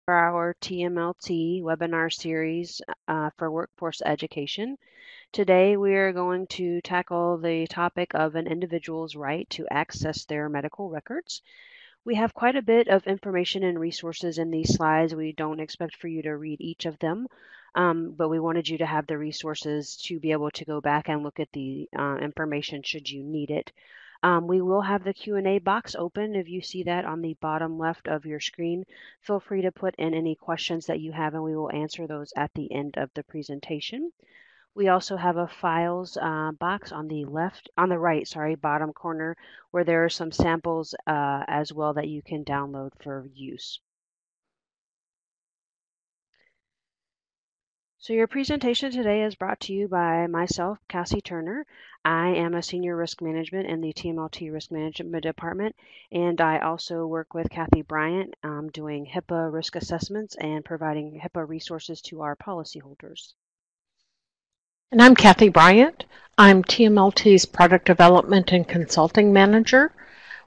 for our TMLT webinar series for workforce education. Today we are going to tackle the topic of an individual's right to access their medical records. We have quite a bit of information and resources in these slides. We don't expect for you to read each of them, but we wanted you to have the resources to be able to go back and look at the information should you need it. We will have the Q&A box open. If you see that on the bottom left of your screen, feel free to put in any questions that you have and we will answer those at the end of the presentation. We also have a files box on the right, bottom corner, where there are some samples as well that you can download for use. So your presentation today is brought to you by myself, Cassie Turner. I am a senior risk management in the TMLT risk management department, and I also work with Kathy Bryant doing HIPAA risk assessments and providing HIPAA resources to our policyholders. And I'm Kathy Bryant. I'm TMLT's Product Development and Consulting Manager.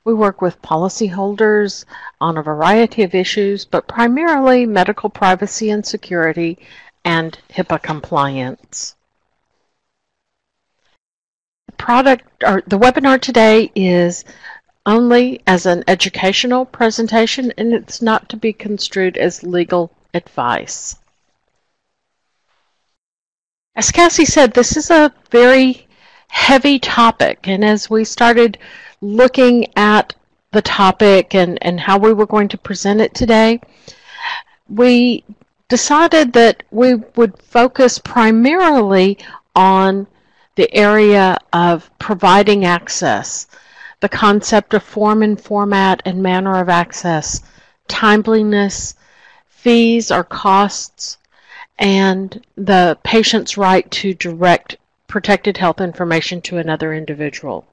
We work with policyholders on a variety of issues, but primarily medical privacy and security and HIPAA compliance. The webinar today is only as an educational presentation, and it's not to be construed as legal advice. As Cassie said, this is a very heavy topic, and as we started looking at the topic and how we were going to present it today, we decided that we would focus primarily on the area of providing access, the concept of form and format and manner of access, timeliness, fees or costs, and the patient's right to direct protected health information to another individual.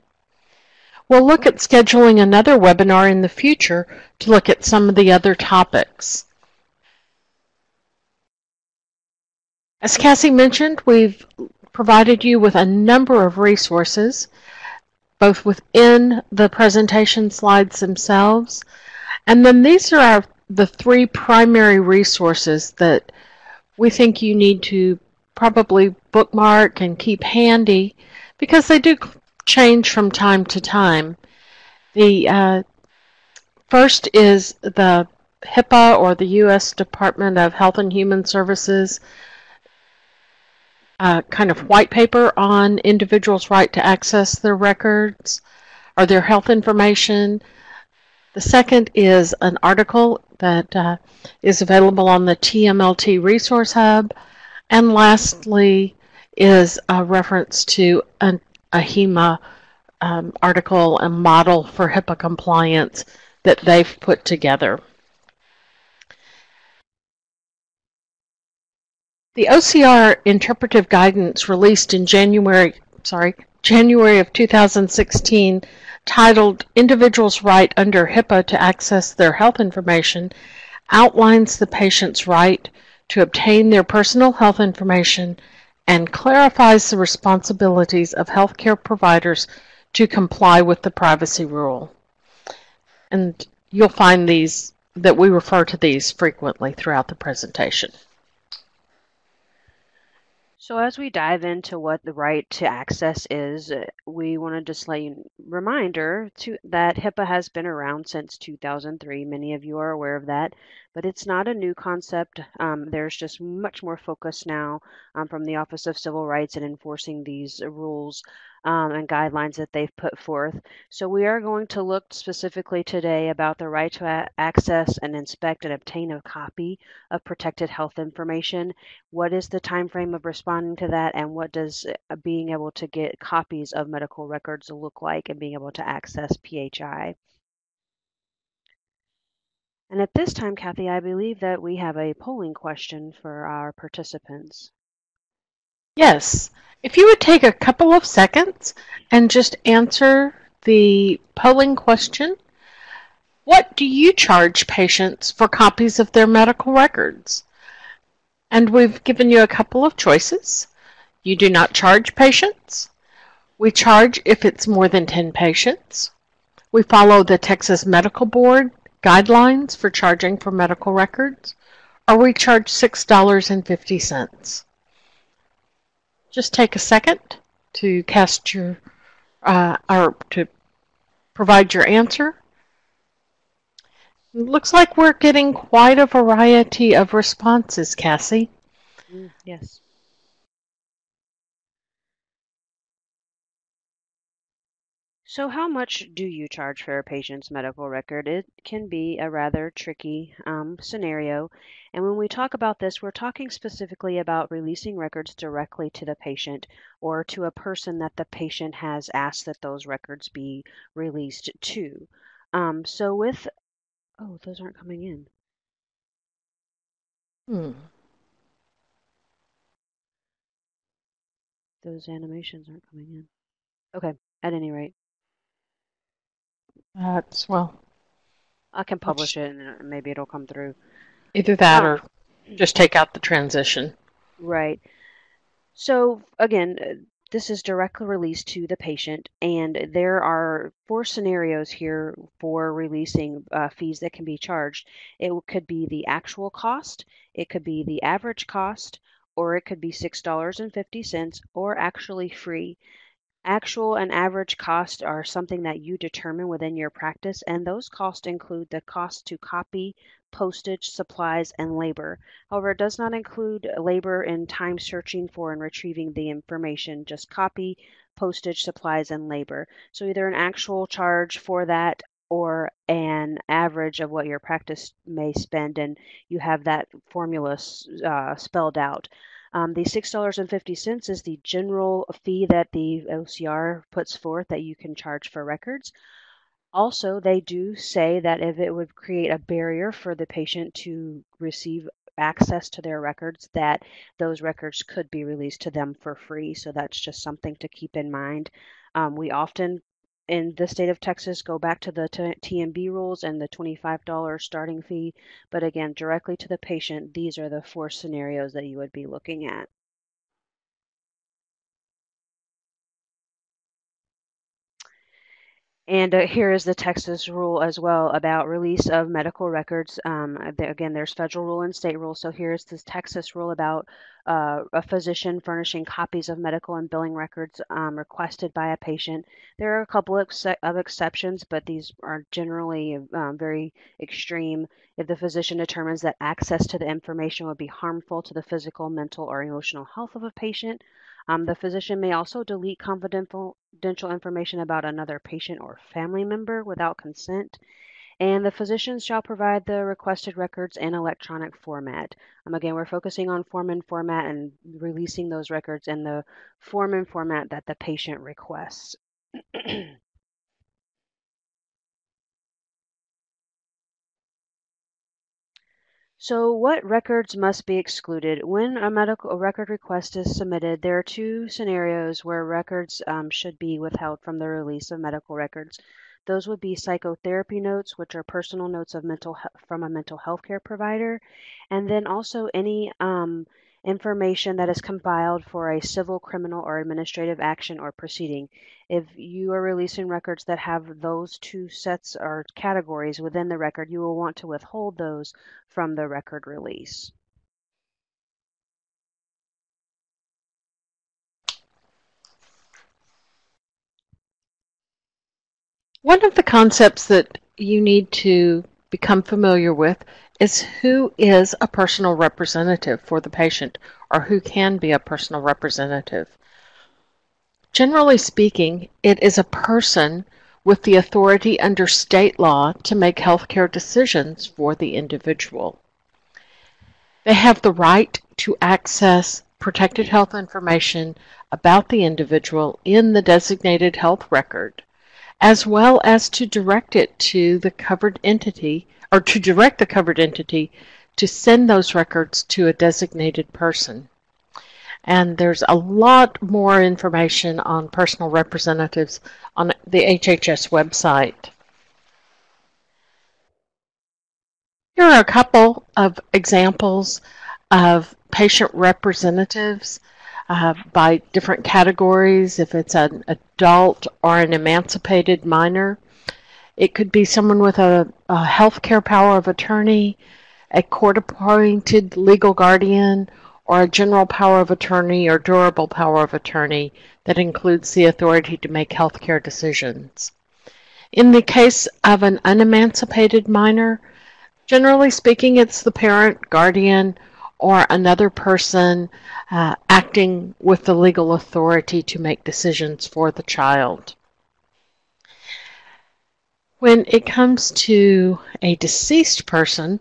We'll look at scheduling another webinar in the future to look at some of the other topics. As Cassie mentioned, we've provided you with a number of resources, both within the presentation slides themselves, and then these are the three primary resources that we think you need to probably bookmark and keep handy because they do change from time to time. The first is the HIPAA, or the U.S. Department of Health and Human Services, kind of white paper on individuals' right to access their records or their health information. The second is an article that is available on the TMLT Resource Hub. And lastly is a reference to a HIMA article, a model for HIPAA compliance that they've put together. The OCR Interpretive Guidance released in January of 2016, titled Individuals' Right Under HIPAA to Access Their Health Information, outlines the patient's right to obtain their personal health information and clarifies the responsibilities of healthcare providers to comply with the privacy rule. And you'll find these, that we refer to these frequently throughout the presentation. So as we dive into what the right to access is, we want to just let you reminder that HIPAA has been around since 2003. Many of you are aware of that, but it's not a new concept. There's just much more focus now from the Office of Civil Rights in enforcing these rules and guidelines that they've put forth. So we are going to look specifically today about the right to access and inspect and obtain a copy of protected health information. What is the time frame of responding to that, and what does being able to get copies of medical records look like and being able to access PHI? And at this time, Kathy, I believe that we have a polling question for our participants. Yes. If you would take a couple of seconds and just answer the polling question, what do you charge patients for copies of their medical records? And we've given you a couple of choices. You do not charge patients. We charge if it's more than 10 patients. We follow the Texas Medical Board guidelines for charging for medical records, or we charge $6.50. Just take a second to cast your or to provide your answer. It looks like we're getting quite a variety of responses, Cassie. Yes. So how much do you charge for a patient's medical record? It can be a rather tricky scenario. And when we talk about this, we're talking specifically about releasing records directly to the patient or to a person that the patient has asked that those records be released to. So with, oh, those aren't coming in. Those animations aren't coming in. Okay, at any rate. Well, I can publish it and maybe it'll come through. Either that or just take out the transition. Right. So again, this is directly released to the patient, and there are 4 scenarios here for releasing fees that can be charged. It could be the actual cost, it could be the average cost, or it could be $6.50, or actually free. Actual and average costs are something that you determine within your practice, and those costs include the cost to copy, postage, supplies, and labor. However, it does not include labor and time searching for and retrieving the information, just copy, postage, supplies, and labor. So either an actual charge for that or an average of what your practice may spend, and you have that formula spelled out. The $6.50 is the general fee that the OCR puts forth that you can charge for records. Also, they do say that if it would create a barrier for the patient to receive access to their records, that those records could be released to them for free. So that's just something to keep in mind. We often in the state of Texas go back to the TMB rules and the $25 starting fee. But again, directly to the patient, these are the 4 scenarios that you would be looking at. And here is the Texas rule as well about release of medical records. Again, there's federal rule and state rule. So here's this Texas rule about a physician furnishing copies of medical and billing records requested by a patient. There are a couple of exceptions, but these are generally very extreme. If the physician determines that access to the information would be harmful to the physical, mental, or emotional health of a patient, the physician may also delete confidential information about another patient or family member without consent, and the physician shall provide the requested records in electronic format. Again, we're focusing on form and format and releasing those records in the form and format that the patient requests. So what records must be excluded? When a medical record request is submitted, there are 2 scenarios where records should be withheld from the release of medical records. Those would be psychotherapy notes, which are personal notes of from a mental health care provider, and then also any information that is compiled for a civil, criminal, or administrative action or proceeding. If you are releasing records that have those 2 sets or categories within the record, you will want to withhold those from the record release. One of the concepts that you need to become familiar with is who is a personal representative for the patient, or who can be a personal representative. Generally speaking, it is a person with the authority under state law to make healthcare decisions for the individual. They have the right to access protected health information about the individual in the designated health record, as well as to direct it to the covered entity, or to direct the covered entity to send those records to a designated person. And there's a lot more information on personal representatives on the HHS website. Here are a couple of examples of patient representatives by different categories. If it's an adult or an emancipated minor, It could be someone with a healthcare power of attorney, a court-appointed legal guardian, or a general power of attorney or durable power of attorney that includes the authority to make healthcare decisions. In the case of an unemancipated minor, generally speaking, it's the parent, guardian, or another person acting with the legal authority to make decisions for the child. When it comes to a deceased person,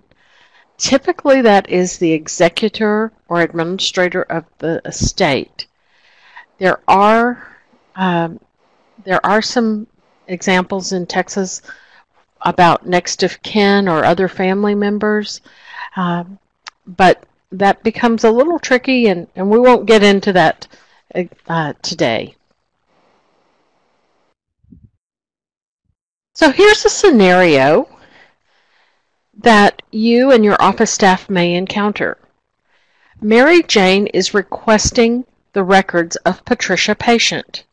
typically that is the executor or administrator of the estate. There are some examples in Texas about next of kin or other family members, but that becomes a little tricky, and we won't get into that today. So here's a scenario that you and your office staff may encounter. Mary Jane is requesting the records of Patricia patient.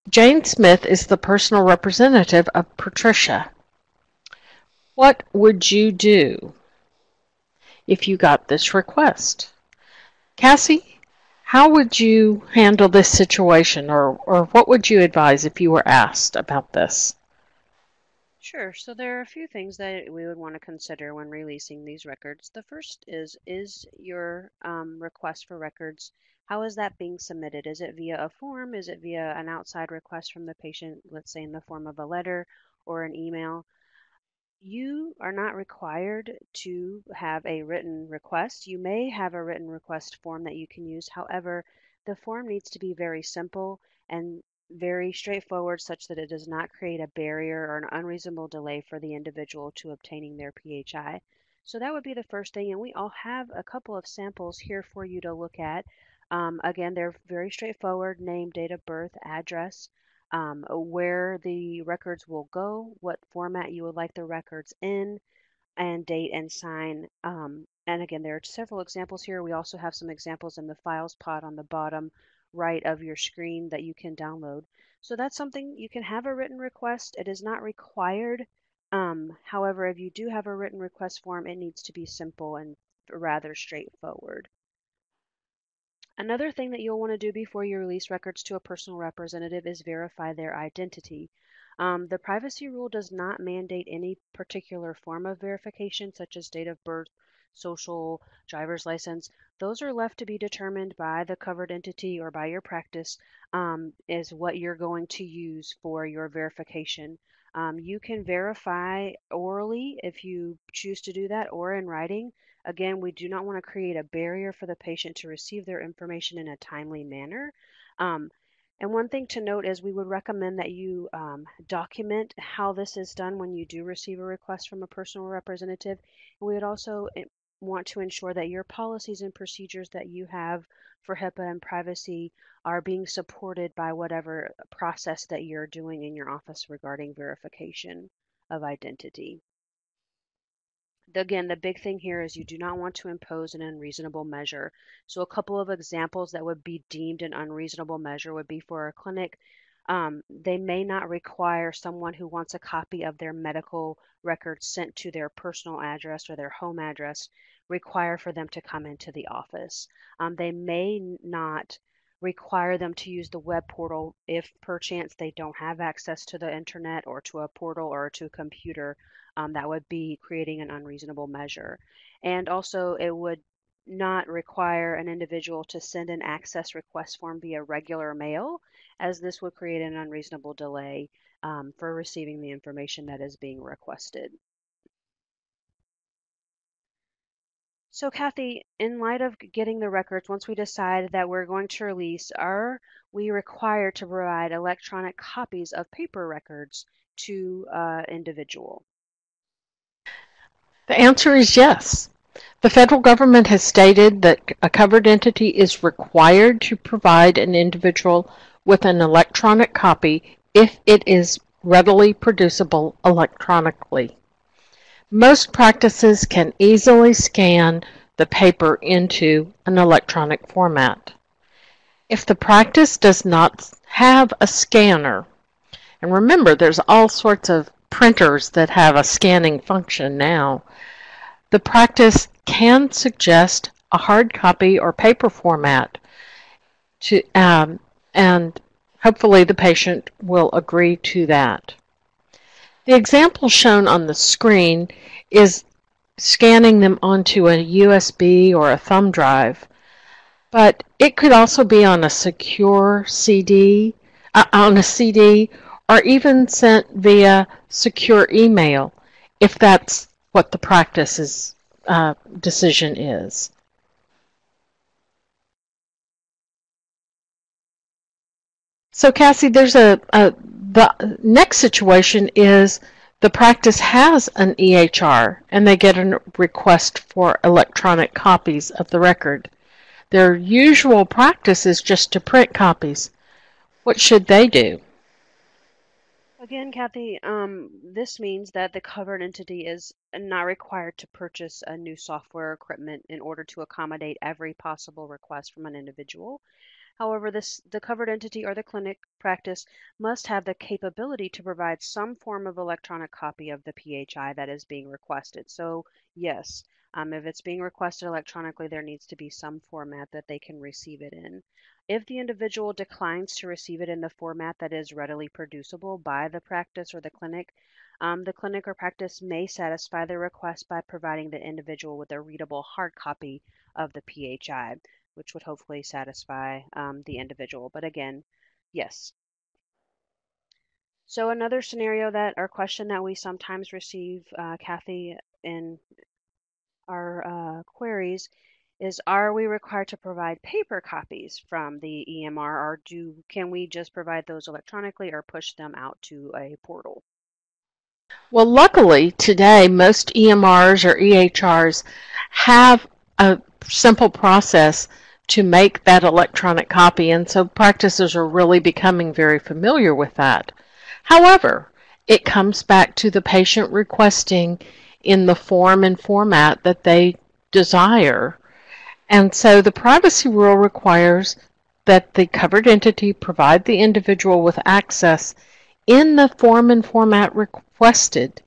Jane Smith is the personal representative of Patricia. What would you do if you got this request? Cassie, how would you handle this situation, or what would you advise if you were asked about this? Sure. So there are a few things that we would want to consider when releasing these records. The first is your request for records, how is that being submitted? Is it via a form? Is it via an outside request from the patient, let's say in the form of a letter or an email? You are not required to have a written request. You may have a written request form that you can use. However, the form needs to be very simple and very straightforward such that it does not create a barrier or an unreasonable delay for the individual to obtaining their PHI. So that would be the first thing, and we all have a couple of samples here for you to look at. Again, they're very straightforward: name, date of birth, address, where the records will go, what format you would like the records in, and date and sign. And again, there are several examples here. We also have some examples in the files pod on the bottom right of your screen that you can download. So that's something you can have a written request. It is not required. However, if you do have a written request form, it needs to be simple and rather straightforward. Another thing that you'll want to do before you release records to a personal representative is verify their identity. The privacy rule does not mandate any particular form of verification, such as date of birth, social, driver's license. Those are left to be determined by the covered entity or by your practice, is what you're going to use for your verification. You can verify orally if you choose to do that, or in writing. Again, we do not want to create a barrier for the patient to receive their information in a timely manner. And one thing to note is we would recommend that you document how this is done when you do receive a request from a personal representative. And we would also want to ensure that your policies and procedures that you have for HIPAA and privacy are being supported by whatever process that you're doing in your office regarding verification of identity. Again, the big thing here is you do not want to impose an unreasonable measure. So a couple of examples that would be deemed an unreasonable measure would be for a clinic. They may not require someone who wants a copy of their medical records sent to their personal address or their home address, require for them to come into the office. They may not require them to use the web portal if perchance they don't have access to the internet or to a portal or to a computer. That would be creating an unreasonable measure. And also, it would not require an individual to send an access request form via regular mail, as this would create an unreasonable delay for receiving the information that is being requested. So Kathy, in light of getting the records, once we decide that we're going to release, are we required to provide electronic copies of paper records to individual? The answer is yes. The federal government has stated that a covered entity is required to provide an individual with an electronic copy if it is readily producible electronically. Most practices can easily scan the paper into an electronic format. If the practice does not have a scanner, And remember, there's all sorts of printers that have a scanning function now. The practice can suggest a hard copy or paper format and hopefully the patient will agree to that. The example shown on the screen is scanning them onto a USB or a thumb drive, but it could also be on a secure CD, or even sent via secure email if that's what the practice's decision is. So Cassie, the next situation is the practice has an EHR and they get a request for electronic copies of the record. Their usual practice is just to print copies. What should they do? Again, Kathy, this means that the covered entity is not required to purchase a new software equipment in order to accommodate every possible request from an individual. However, the covered entity or the clinic practice must have the capability to provide some form of electronic copy of the PHI that is being requested. So, yes, if it's being requested electronically, there needs to be some format that they can receive it in. If the individual declines to receive it in the format that is readily producible by the practice or the clinic or practice may satisfy the request by providing the individual with a readable hard copy of the PHI, which would hopefully satisfy the individual. But again, yes. So another scenario that or question that we sometimes receive, Kathy, in our queries is, are we required to provide paper copies from the EMR, or can we just provide those electronically or push them out to a portal? Well, luckily today most EMRs or EHRs have a simple process to make that electronic copy, and so practices are really becoming very familiar with that. However, it comes back to the patient requesting in the form and format that they desire. And so the privacy rule requires that the covered entity provide the individual with access in the form and format requested.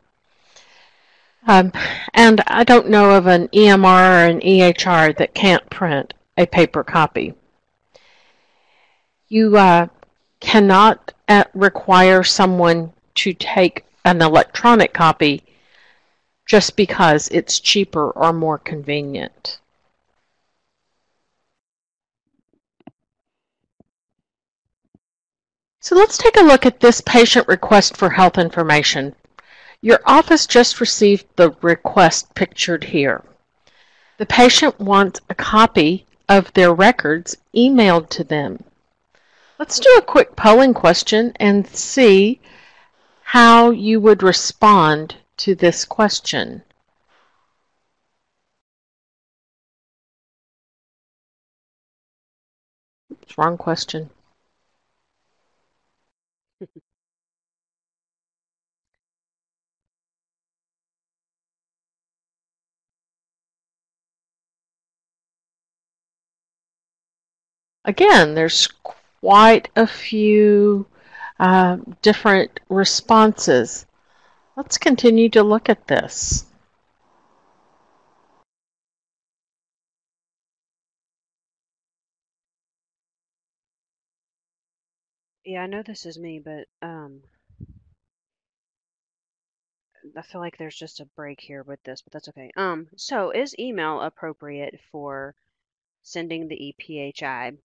Um, and I don't know of an EMR or an EHR that can't print a paper copy. You cannot require someone to take an electronic copy just because it's cheaper or more convenient. So let's take a look at this patient request for health information. Your office just received the request pictured here. The patient wants a copy of their records emailed to them. Let's do a quick polling question and see how you would respond to this question. It's wrong question. Again, there's quite a few different responses. Let's continue to look at this. Yeah, I know this is me, but I feel like there's just a break here with this, but that's okay. So is email appropriate for sending the EPHI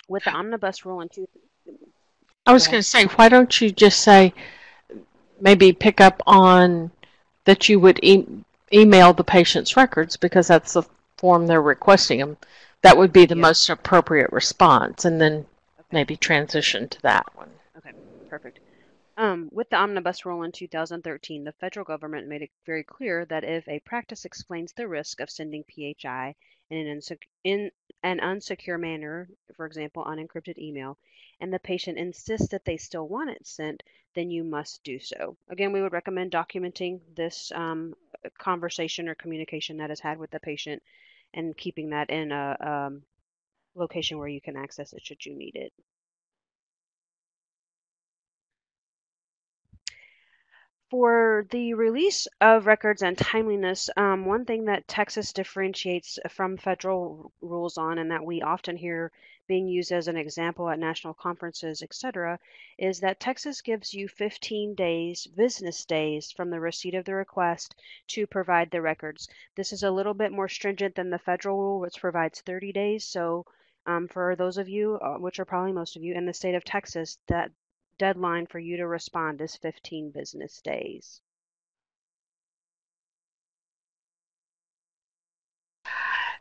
with the omnibus rule in two? I Go was ahead. going to say, why don't you just say, maybe pick up on that you would email the patient's records because that's the form they're requesting them. That would be the Yeah. most appropriate response, and then Okay. maybe transition to that one. Okay. Perfect. With the omnibus rule in 2013, the federal government made it very clear that if a practice explains the risk of sending PHI in an unsecure manner, for example, unencrypted email, and the patient insists that they still want it sent, then you must do so. Again, we would recommend documenting this conversation or communication that is had with the patient and keeping that in a location where you can access it should you need it. For the release of records and timeliness, one thing that Texas differentiates from federal rules on, and that we often hear being used as an example at national conferences, etc., is that Texas gives you 15 days, business days, from the receipt of the request to provide the records. This is a little bit more stringent than the federal rule, which provides 30 days. So, for those of you, which are probably most of you, in the state of Texas, that deadline for you to respond is 15 business days.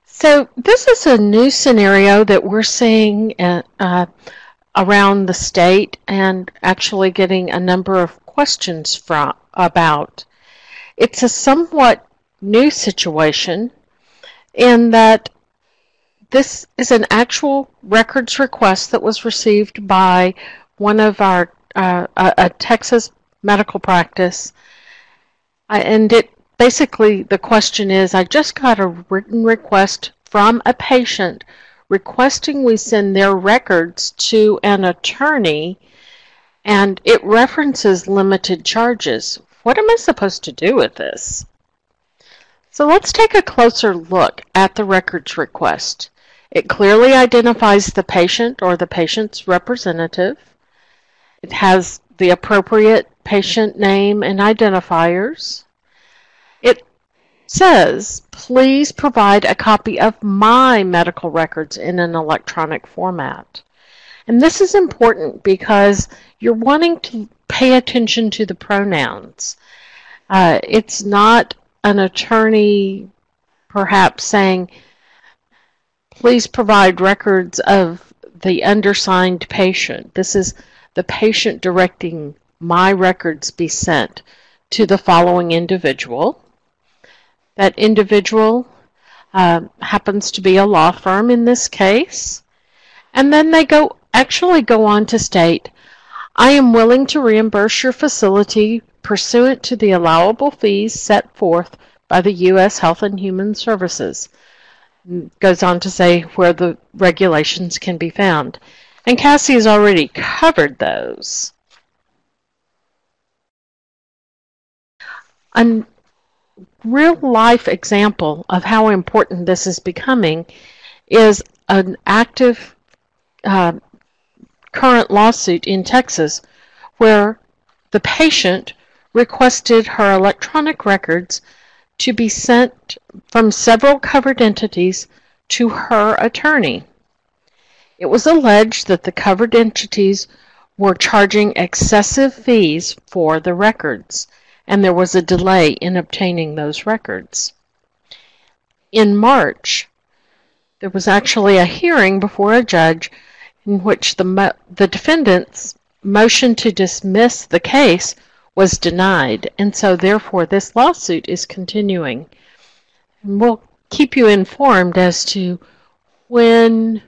So this is a new scenario that we're seeing around the state and actually getting a number of questions about. It's a somewhat new situation in that this is an actual records request that was received by one of our a Texas medical practice, and it basically the question is, I just got a written request from a patient requesting we send their records to an attorney, and it references limited charges. What am I supposed to do with this? So let's take a closer look at the records request. It clearly identifies the patient or the patient's representative. It has the appropriate patient name and identifiers. It says, please provide a copy of my medical records in an electronic format. And this is important because you're wanting to pay attention to the pronouns. It's not an attorney perhaps saying, please provide records of the undersigned patient. This is the patient directing my records be sent to the following individual. That individual happens to be a law firm in this case. And then they actually go on to state, I am willing to reimburse your facility pursuant to the allowable fees set forth by the U.S. Health and Human Services. Goes on to say where the regulations can be found. And Cassie has already covered those. A real-life example of how important this is becoming is an active current lawsuit in Texas where the patient requested her electronic records to be sent from several covered entities to her attorney. It was alleged that the covered entities were charging excessive fees for the records, and there was a delay in obtaining those records. In March, there was actually a hearing before a judge in which the defendant's motion to dismiss the case was denied, and so therefore this lawsuit is continuing. And we'll keep you informed as to when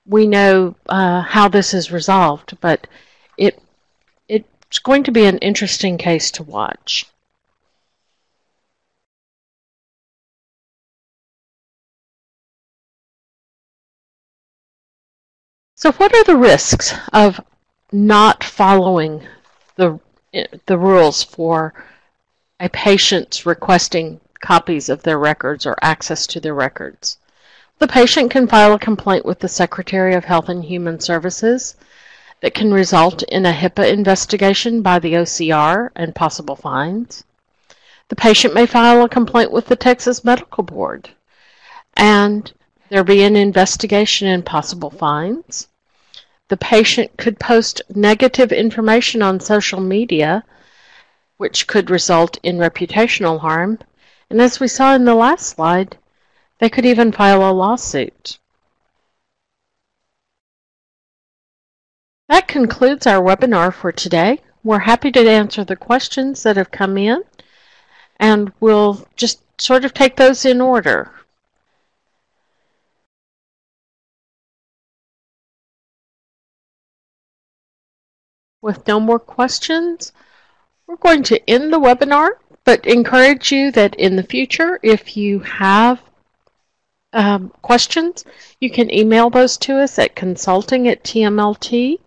we know how this is resolved, but it's going to be an interesting case to watch. So what are the risks of not following the rules for a patient's requesting copies of their records or access to their records? The patient can file a complaint with the Secretary of Health and Human Services that can result in a HIPAA investigation by the OCR and possible fines. The patient may file a complaint with the Texas Medical Board, and there be an investigation and possible fines. The patient could post negative information on social media, which could result in reputational harm. And as we saw in the last slide, they could even file a lawsuit. That concludes our webinar for today. We're happy to answer the questions that have come in, and we'll just sort of take those in order. With no more questions, we're going to end the webinar, but encourage you that in the future, if you have questions, you can email those to us at consulting@tmlt.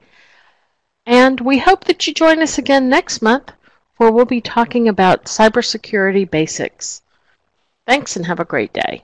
And we hope that you join us again next month where we'll be talking about cybersecurity basics. Thanks and have a great day.